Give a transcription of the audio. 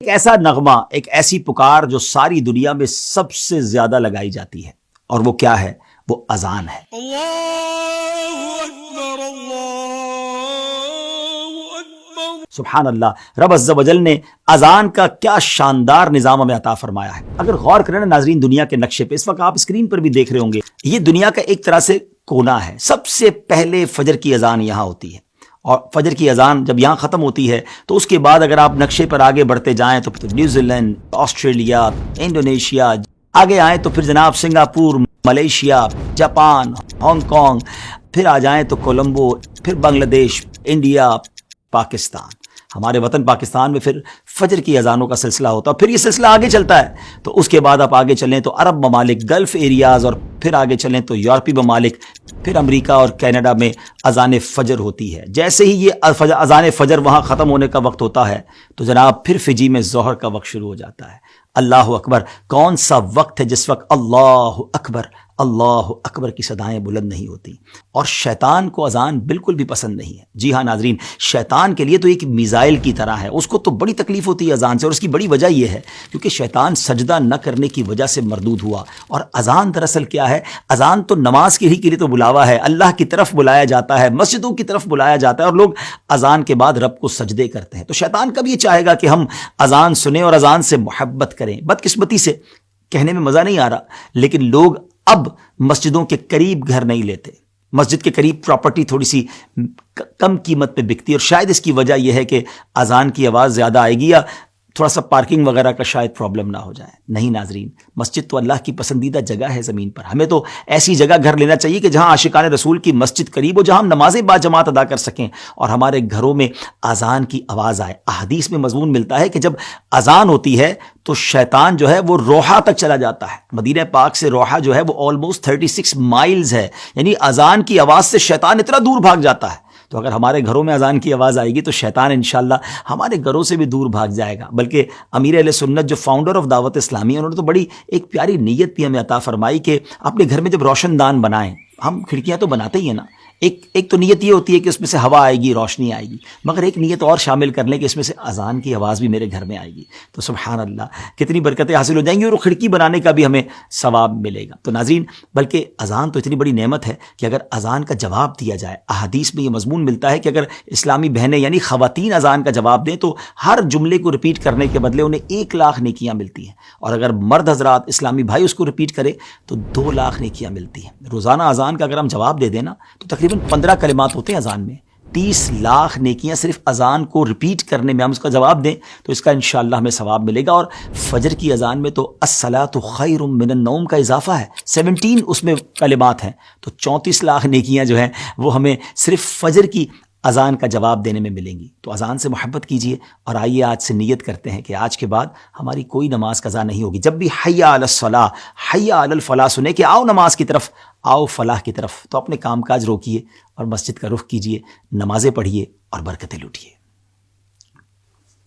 ایک ایسا نغمہ، ایک ایسی پکار جو ساری دنیا میں سب سے زیادہ لگائی جاتی ہے، اور وہ کیا ہے؟ وہ اذان ہے۔ اللہ اکبر، اللہ اکبر۔ سبحان اللہ، رب عز و جل نے اذان کا کیا شاندار نظام ہمیں عطا فرمایا ہے۔ اگر غور کریں نا ناظرین، دنیا کے نقشے پہ اس وقت آپ اسکرین پر بھی دیکھ رہے ہوں گے، یہ دنیا کا ایک طرح سے کونا ہے۔ سب سے پہلے فجر کی اذان یہاں ہوتی ہے، اور فجر کی اذان جب یہاں ختم ہوتی ہے تو اس کے بعد اگر آپ نقشے پر آگے بڑھتے جائیں تو پھر نیوزی لینڈ، آسٹریلیا، انڈونیشیا، آگے آئیں تو پھر جناب Singapore, Malaysia, Japan, Hong Kong, پھر آ جائیں تو کولمبو، پھر بنگلہ دیش، انڈیا، پاکستان۔ ہمارے وطن پاکستان میں پھر فجر کی اذانوں کا سلسلہ ہوتا ہے، پھر یہ سلسلہ آگے چلتا ہے تو اس کے بعد آپ آگے چلیں تو عرب ممالک، گلف ایریاز، اور پھر آگے چلیں تو یورپی ممالک، پھر امریکہ اور کینیڈا میں اذان فجر ہوتی ہے۔ جیسے ہی یہ اذان فجر وہاں ختم ہونے کا وقت ہوتا ہے تو جناب پھر فجی میں ظہر کا وقت شروع ہو جاتا ہے۔ اللہ اکبر، کون سا وقت ہے جس وقت اللہ اکبر، اللہ اکبر کی صدائیں بلند نہیں ہوتی، اور شیطان کو اذان بالکل بھی پسند نہیں ہے۔ جی ہاں ناظرین، شیطان کے لیے تو ایک میزائل کی طرح ہے، اس کو تو بڑی تکلیف ہوتی ہے اذان سے، اور اس کی بڑی وجہ یہ ہے کیونکہ شیطان سجدہ نہ کرنے کی وجہ سے مردود ہوا۔ اور اذان دراصل کیا ہے؟ اذان تو نماز کے لیے تو بلاوا ہے، اللہ کی طرف بلایا جاتا ہے، مسجدوں کی طرف بلایا جاتا ہے، اور لوگ اذان کے بعد رب کو سجدے کرتے ہیں۔ تو شیطان کب یہ چاہے گا کہ ہم اذان سنیں اور اذان سے محبت کریں؟ بدقسمتی سے کہنے میں مزہ نہیں آ رہا، لیکن لوگ اب مسجدوں کے قریب گھر نہیں لیتے۔ مسجد کے قریب پراپرٹی تھوڑی سی کم قیمت پہ بکتی ہے، اور شاید اس کی وجہ یہ ہے کہ اذان کی آواز زیادہ آئے گی، یا تھوڑا سا پارکنگ وغیرہ کا شاید پرابلم نہ ہو جائے۔ نہیں ناظرین، مسجد تو اللہ کی پسندیدہ جگہ ہے زمین پر۔ ہمیں تو ایسی جگہ گھر لینا چاہیے کہ جہاں عاشقان رسول کی مسجد قریب ہو، جہاں ہم نمازیں با جماعت ادا کر سکیں، اور ہمارے گھروں میں اذان کی آواز آئے۔ احادیث میں مضمون ملتا ہے کہ جب اذان ہوتی ہے تو شیطان جو ہے وہ روحا تک چلا جاتا ہے۔ مدینہ پاک سے روحا جو ہے وہ آلموسٹ 36 مائلز ہے، یعنی اذان کی آواز سے شیطان اتنا دور بھاگ جاتا ہے۔ تو اگر ہمارے گھروں میں اذان کی آواز آئے گی تو شیطان انشاءاللہ ہمارے گھروں سے بھی دور بھاگ جائے گا۔ بلکہ امیر اہل سنت جو فاؤنڈر آف دعوت اسلامی ہے، انہوں نے تو بڑی ایک پیاری نیت بھی ہمیں عطا فرمائی کہ اپنے گھر میں جب روشن دان بنائیں، ہم کھڑکیاں تو بناتے ہی ہیں نا، ایک تو نیت یہ ہوتی ہے کہ اس میں سے ہوا آئے گی، روشنی آئے گی، مگر ایک نیت اور شامل کر لیں کہ اس میں سے اذان کی آواز بھی میرے گھر میں آئے گی، تو سبحان اللہ کتنی برکتیں حاصل ہو جائیں گی، اور کھڑکی بنانے کا بھی ہمیں ثواب ملے گا۔ تو ناظرین، بلکہ اذان تو اتنی بڑی نعمت ہے کہ اگر اذان کا جواب دیا جائے، احادیث میں یہ مضمون ملتا ہے کہ اگر اسلامی بہنیں یعنی خواتین اذان کا جواب دیں تو ہر جملے کو رپیٹ کرنے کے بدلے انہیں 1 لاکھ نیکیاں ملتی ہیں، اور اگر مرد حضرات اسلامی بھائی اس کو رپیٹ کرے تو 2 لاکھ نیکیاں ملتی ہیں۔ روزانہ اذان کا اگر ہم جواب دے دیں نا تو تقریباً 15 کلمات ہوتے ہیں اذان میں، 30 لاکھ نیکیاں صرف اذان کو رپیٹ کرنے میں، ہم اس کا جواب دیں تو اس کا انشاءاللہ ہمیں ثواب ملے گا۔ اور فجر کی اذان میں تو الصلاۃ خیر من النوم کا اضافہ ہے، 17 اس میں کلمات ہیں، تو 34 لاکھ نیکیاں جو ہیں وہ ہمیں صرف فجر کی اذان کا جواب دینے میں ملیں گی۔ تو اذان سے محبت کیجئے، اور آئیے آج سے نیت کرتے ہیں کہ آج کے بعد ہماری کوئی نماز قضا نہیں ہوگی۔ جب بھی حی علی الصلاۃ، حی علی الفلاح سنیں کہ آؤ نماز کی طرف، آؤ فلاح کی طرف، تو اپنے کام کاج روکیے اور مسجد کا رخ کیجئے، نمازیں پڑھیے اور برکتیں لوٹیے۔